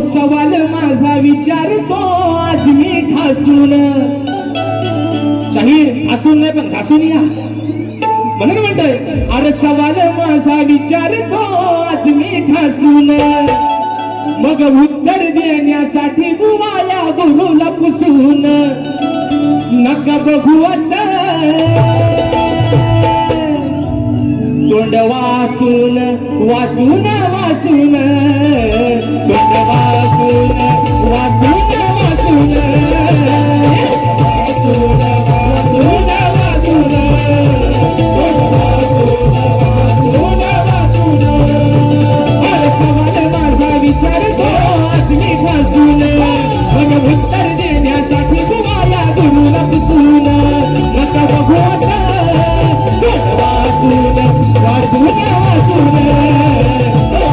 अहो सवाल माझा विचारतो आज मी ठासून, शाहीर ठासून नाही पण घासून या म्हणून म्हणतोय. अरे सवाल माझा विचारतो आज मी ठासून, मग उत्तर देण्यासाठी बुवाया गुरुला पुसून. नका बघू असं तोंड वासून वासून वासून, तोंड वासून वासून वासून, वासून वासून वासून, तोंड वासून वासून वासून. अरे सवाल माझा विचारतो आज मी ठासून, मग उत्तर देण्यासाठी तुम्हाला गुरुला पुसून. नका बघू असं तोंड वासून वासून वासून,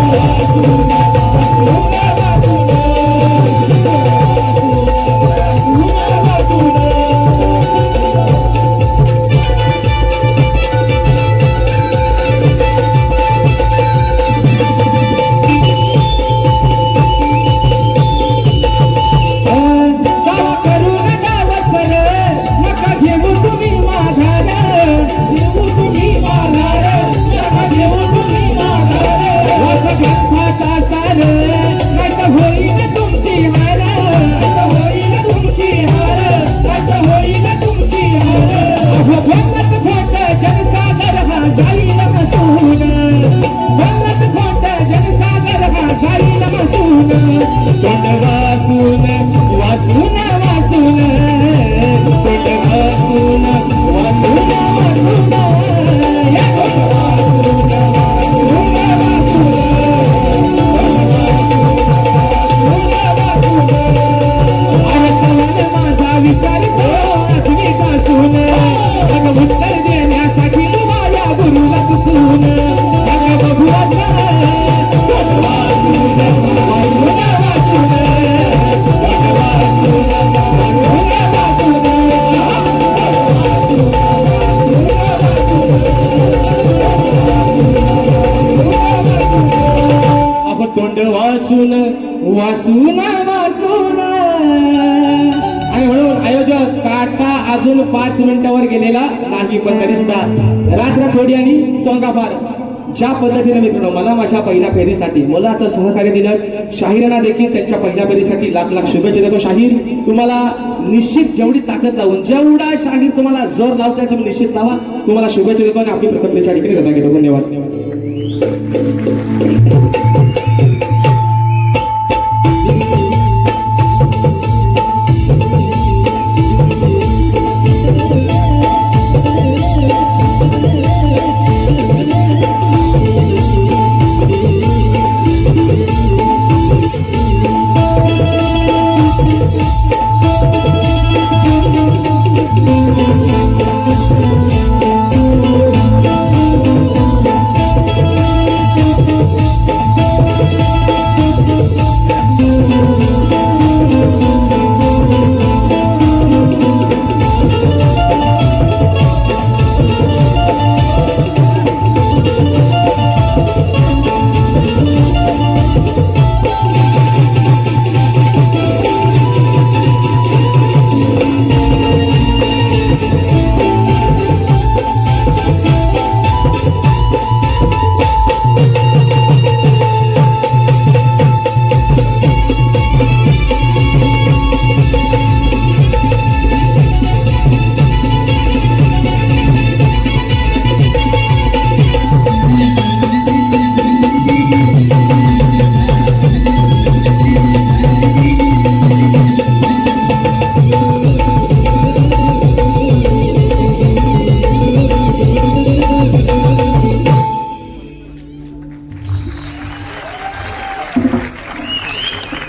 वासून वासून वासून वासून. आणि म्हणून आयोजक काटा अजून 5 मिनिटावर गेलेला नाही, पण तरीसुद्धा रात्र थोडी आणि सोंगाफार ज्या पद्धतीने मित्रांनो मला माझ्या पहिल्या फेरीसाठी मुलाचं सहकार्य दिलं. शाहीरांना देखील त्यांच्या पहिल्या फेरीसाठी लाख लाख शुभेच्छा देतो. शाहीर तुम्हाला निश्चित जेवढी ताकद लावून जेवढा शाहीर तुम्हाला जोर लावताय तुम्ही निश्चित लावा. तुम्हाला शुभेच्छा देतो आणि आपली प्रथम फेरीच्या ठिकाणी रजा घेतो. धन्यवाद.